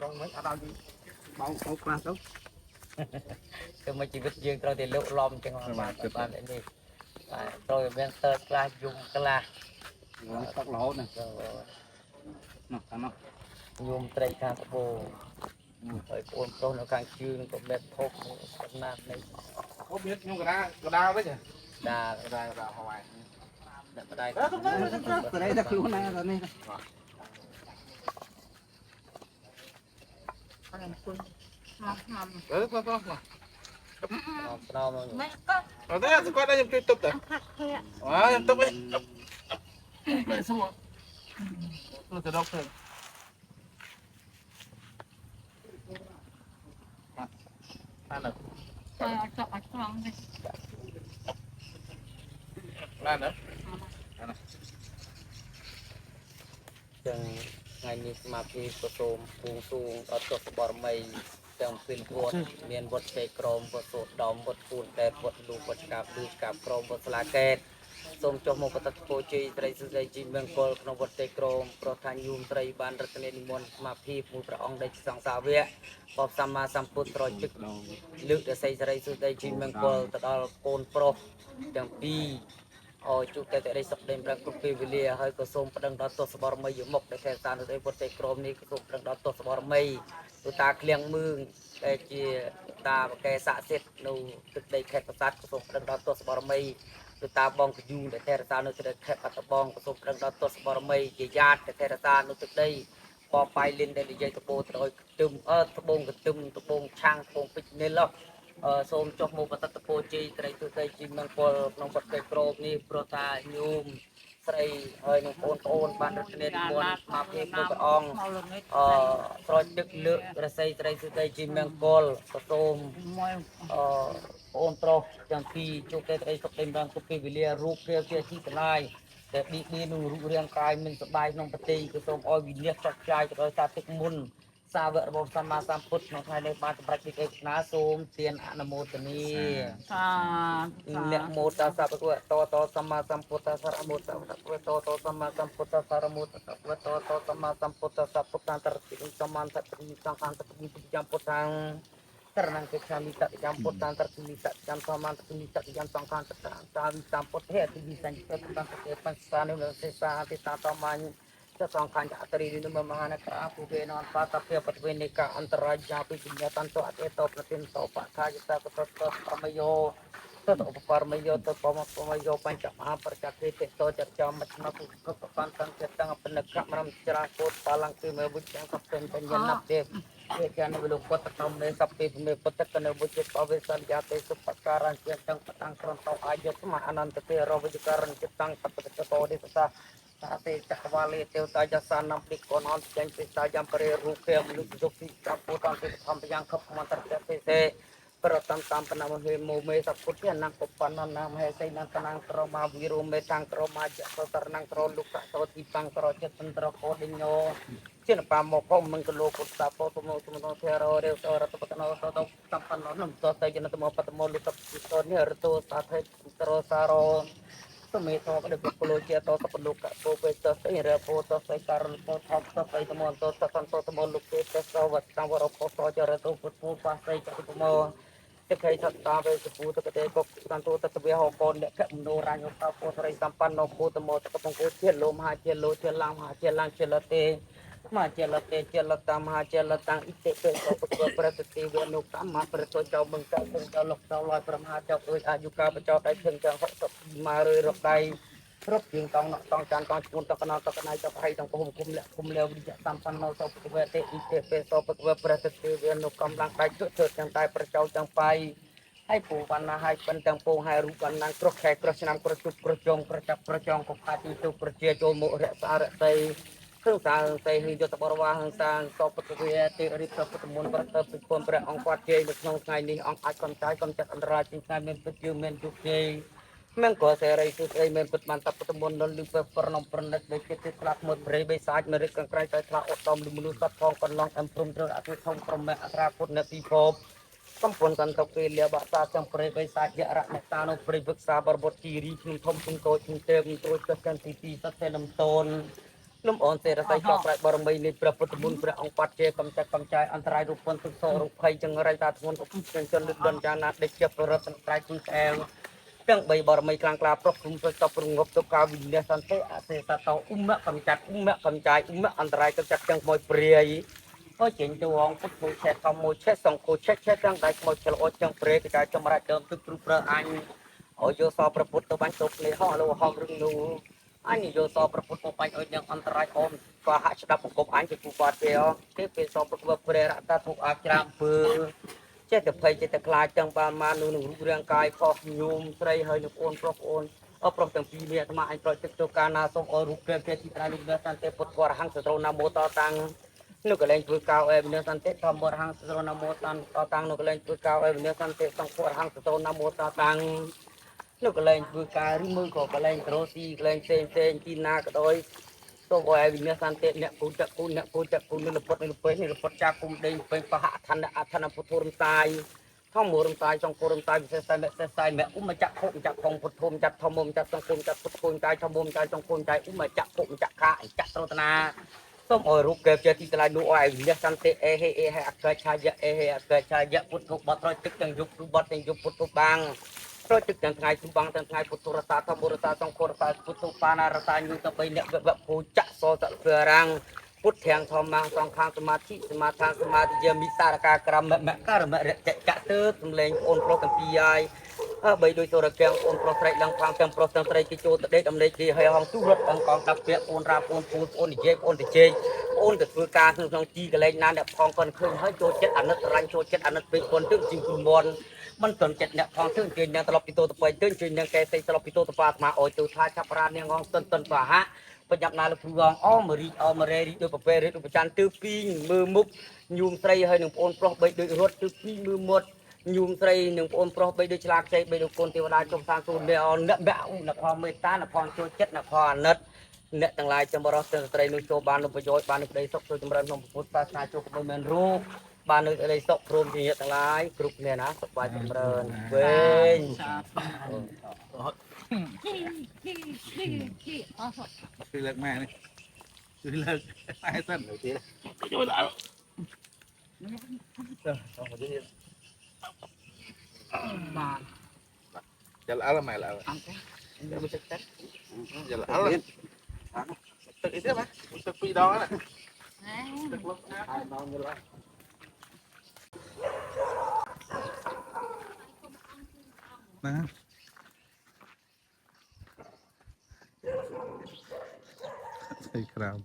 rong mấy ở đâu đi bao bao qua đâuคือมาชีวิตยืนเราแต่ลุกล้อมจังหวะมาบ้านนี่rồi bên tơ class dùng class tóc lỗ nè nè nó dùng tray càng bồ rồi ôn tôi nó càng chuyên có bếp thốt con nam này không biết nhưng cái đa với nhỉ đà đa hoài đây từ đây ra cứu này rồi này ở đây tôi qua đây em chơi tục đấy em tục ấy vậy xong rồi nó từ đâu rồi ăn được ăn nữa chừng ngày ní mà khi có tôm buông xuông ở chỗ bờ mây chừng pin vót miền vót cây crom vót sốt đom vót phun đẹp vót lù vót cạp crom vót lá kẹtសូមចុះមកបតពោជ័យត្រីសុទ្ធជីមង្គលក្នុងវត្តទេក្រមប្រថាញូមត្រីបានរតនេនិមន្តស្មារតីមួយព្រះអង្គដែលសង្សាវៈបបសម្មាសម្ពុទ្ធត្រជឹកលើកដស័យត្រីសុទ្ធជីមង្គលទៅដល់កូនប្រុសទាំងពីរអោជួបតែរីសុខដេញប្រាំគ្រប់ពេលវេលាហើយក៏សូមប្តឹងដល់ទស្សបរមីយមុខដែលខេសាននៅវត្តទេក្រមនេះក៏សូមប្តឹងដល់ទស្សបរមីទូតាឃ្លៀងមឿងដែលជាតាបកែស័ក្តិសិទ្ធនៅទឹកដីខេត្តប្រាសាទក៏សូមប្តឹងដល់ទស្សបរមីទៅតាបងកយូដែលថេរសានៅទឹកខេត្តបាត់ដំបងក៏សូមប្រឹងដល់ទស្សបរមីជាญาติថេរសានៅទឹកដីបបៃលិនដែលនិយាយទៅពោទៅឲ្យខ្ទឹមត្បូងខ្ទឹមត្បូងឆាំងត្បូងពេជ្រនេះសូមចុះមកបតតពោជ័យត្រីទុតិយជីមង្គលក្នុងវត្តទេក្រមនេះព្រោះថាញោមស្រីហើយនឹងបងប្អូនបានរត់នេតមុនមកពីព្រះអង្គត្រជឹកលើករស័យត្រីទុតិយជីមង្គលក៏សូមអូនប្រុសទាំងពីរជួបតែត្រីសុខដេញបានគ្រប់ពេលវេលារូបរាងជាជីកលាយតែឌីនឹងរូបរាងកាយមិនសบายក្នុងប្រទេសគឺសូមឲ្យវិនិច្ឆ័យចាយទៅដោយសារទឹកមុនសាវករបស់សម្មាសម្ពុទ្ធក្នុងថ្ងៃនេះបានសម្រេចពីឯកណាសូមទានអនុមោទនាអ្នកមោទសពគតសម្មាសម្ពុទ្ធសារមោទសពគតសម្មាសម្ពុទ្ធសារមោទសពគតសម្មាសម្ពុទ្ធសពុទ្ធន្តរតិសម្មាសតិសង្ឃន្តតិចំពុទ្ធាងករណកិច្ឆាមិតតិចំពុទ្ធន្តរតិសតិចំសម្មាសតិសតិចំសង្ឃន្តតិតាវិសម្ពុទ្ធហេតិវិសញ្ញិតបន្តទេបញ្សានិវសេសាអតិតាតមាញจะสองขันจะตรีนิมมหานคราภูเวนอนปาตเพียปตเวนิกาอันตรายาปิจิญญาตันโตอเตโตประตินโตปะทายตากตตปรมโยตตปรมโยตปมปรมโยปัญจมหาปริจักขิเตโตจัตจามัชนะภูกปปันตังเจตังปนกะมรัมจราโคตปาลังคือเมบุจังสัพเป็นปัญญานับเดบเอกานวิโลกตตมเมสัพเพเมปตกนบุจิตปเวสัญญาเตสุปการันเจตังปตังครันโตอายุสมอนันตเตโรวิจการันจิตังปตกโตดิสสะAte cakwali teuta jasa nampik konon yang kita jam peri rupiah menuju joki caputan kita sampai yang ke pemantar CC peratan tanpa nama hemu me saputnya nang kopanan nama hesai nang tenang kroma biru me tang kroma jasa ternang kro luka so tipang kro cetan kro kodinyo cina pamoko menggelo kota po semua teror orang tempat kenal so tampan non so saya jenis semua patemo luka pistonnya ertu saat terus saro Semito ada psikologi atau kepeluka profesor saya foto saya karena foto saya temuan foto kantor temuan lukis pesawat tawar foto cara itu foto pas saya cari temuan sekai sampai sepuluh ketika kok kantor tetap ya hokon dek menurang apa foto saya sampan nopo temuan tekapung kucil lo mahajelo celang celate majelate celata majelatang itik ke berarti wenuk sama bertocau bengkak bengkalok toloi permahajau ajuka bacau dai thừng jang hok ma rơi rok dai rok jing tong nok tong chan tong chun tok kenal tok kenai tok hai tong kum leo di sampan no so pekwe itik pe so pekwe berarti wenuk kamlang dai cuk jang dai percau jang pai ให้ปู่วันนาให้เป็นจังปูให้รูปันนังกรกแขกกระชนำกระจุกกระจงกระจับกระจองกบพาตีตุกระเจียโจโมเรศาเรศเครื่องสารใส่หินจตบรวาหังสารสอบปฏิเวติริสปฏิมนประเสริฐปิคนประองค์วัดเจย์ในช่องไงนี้องค์อาจกำจัดอันตรายจิงไงเมนปิจิวเมนจุกเจย์เมื่อก่อเสรีสุดเอเมนปิดมันตับปฏิมนนลืมไปปรนมปรนัดไปเกิดสลับหมดเบรย์ใบสายเมริกันไกลใจทลาอดตอมลืมมนุษย์สัตว์ทองกันลองอัมพรมเรื่องอภิธรรมพรหมอัตราพุทธนาทีพบสมผลกันตกเรียบาตาจังเปรย์ใบสายยะระเมตาโนเปรย์บึกษาบรบทีรีชิงทมชิงโตชิงเติมตัวจักกันตีสัตย์ลำตน លំអនសេរស័យកក្រៃបរមីនៃព្រះពុទ្ធមុនព្រះអង្គបាត់ជាកំចាត់កំចាយអន្តរាយរូបពន្ធទុកសោរូបភ័យចង្រៃតាធ្ងន់ឧបជនជនលឹកដនចាណាដេចជាប្ររតត្រៃគុណអែវទាំងបីបរមីខ្លាំងក្លាប្រកគុំប្រតបរងប់ទៅកាវិញ្ញាសន្តិអសេសតោឧមកំចាត់ឧមកំចាយឧមអន្តរាយកំចាត់ទាំងមួយព្រាយក៏ចេញទៅហងពុទ្ធមួយឆេះកំមួយឆេះសង្គោឆេះឆេះទាំងដៃមួយឆ្លោអទាំងព្រាយកាយចម្រាច់ដើមទឹកព្រឹប្រើអញឲ្យយកសប្រពុទ្ធទៅបាញ់ទុកនេះហោះលោហំរឹងនោះអញយកសប្រពុទ្ធមកបាញ់ឲ្យទាំងអន្តរាយអូនក៏ហាក់ស្ដាប់ប្រកបអញជាគូបាត់ទេទេពេលសប្រពុទ្ធព្រះរតទុកអាច្រាមពើចេះតែភ័យចេះតែខ្លាចទាំងបានមកនឹងរូបរាងកាយខុសញោមស្រីហើយនឹងអូនប្រុសអូនប្រុសទាំងពីរនេះអាត្មាអញប្រតិទឹកកាលណាសូមឲ្យរូបព្រះព្រះទីត្រៃលោកព្រះសន្តិពុទ្ធវរហង្គសត្រូវណាមោតតាំងនោះក៏លែងធ្វើកៅអេវិញ្ញាសន្តិធម្មវរហង្គសត្រូវណាមោតតាំងនោះក៏លែងធ្វើកៅអេវិញ្ញាសន្តិសង្ឃវរហង្គសត្រូវណាមោតតាំងនោះក៏លែងធ្វើការឬមើលក៏ក៏លែងត្រស៊ីក៏លែងផ្សេងទីណាក៏ដោយសូមឲ្យវិញ្ញាសន្តិអ្នកពូចគុណអ្នកពូចគុណនិពុតនិពេញនិពុតចាគុំដេញពេញបហអធនពុទ្ធរំសាយធម្មរំសាយចង្គុរំសាយវិសេសតែមេសេសតែមេឧមចក្ខុចក្ខុពុទ្ធុំចាត់ធម្មចាត់សង្គមចាត់ពុទ្ធគុណចាយធម្មចាយចង្គុំចាយឧមចក្ខុចក្ខាចក្ខត្រតនាសូមឲ្យរូបកែបជាទីថ្លៃនោះឲ្យវិញ្ញាសន្តិអេហេអក្ខឆាយៈអេហេអក្ខឆាយៈពុទ្ធុបត្រទឹកទាំងយុគគឺបត់ទាំងយុគពុទ្ធុបាំងប្រតិទាំងថ្ងៃទុបងទាំងថ្ងៃពុទ្ធរសាធម្មរសាសង្ឃរសាពុទ្ធុបាណារសាញុទៅ3អ្នកវៈពូចៈសសស្រាំងពុទ្ធទាំងធម្មសង្ខាងសមាធិសមាធានសមាធិយមិសារកាក្រមមករមរចកទើសំលេងអូនប្រុសទាំងពីរហើយបីដោយសូរកាំងអូនប្រុសស្រីឡើងខាងទាំងប្រុសទាំងស្រីគេចូលទៅដេកអំលេចគេហើយហងទូរត់ទាំងកងដាក់ពាក្យអូនរាអូនពូអូននិយាយអូនទៅជែកអូនទៅធ្វើការក្នុងទីកន្លែងណាអ្នកផងគាត់ឃើញហើយចូលចិត្តអាណិតរាញ់ចូលចិត្តអាណិតពេកប៉ុនទឹកជីងគុំមន់មិនទាន់ចិត្តអ្នកផងទើគេអ្នកត្រឡប់ពីតោតបៃទើគេអ្នកកែសេត្រឡប់ពីតោតបាស្មាអោយទៅថាឆាប់រាននាងងតិនបាហៈបញ្ញាប់ណាលោកគ្រូងអមរីអមរេរីដោយប្រពែរីដូចប្រច័នទើពីងមើលមុខញូមស្រីហើយនឹងប្អូនប្រុសបីដូចរត់ទើពីងមើលមុតញូមស្រីនឹងប្អូនប្រុសបីដូចឆ្លាតខ្ចីបីដូចកូនទេវតាចុះសាងទូននេះអនអ្នកបាក់អ្នកផងមេត្តាអ្នកផងចូលចិត្តអ្នកផងអាណិតអ្នកទាំងឡាយចម្រោះទាំងស្ត្រីនោះចូលបាននូវប្រយោជន៍បាននូវក្តីសុខចូលចម្រើនក្នុងពុទ្ធសាសនាចូលមិនមែនរូបបាននូវក្តីសុខព្រមទាំងញាតិទាំងឡាយគ្រប់គ្នាណាសុខបាយចម្រើនវែងគឺលើកម៉ែនេះគឺលើកម៉ែសិនទៀតជួយឡើងបាទចាំអើម៉ែឡើងអត់ទេមិនទឹកទឹកចាំអើទឹកអីទៀតម៉ែទឹកពីរដងណាទឹកលុបណាហើយដងទៅណាใส่คราม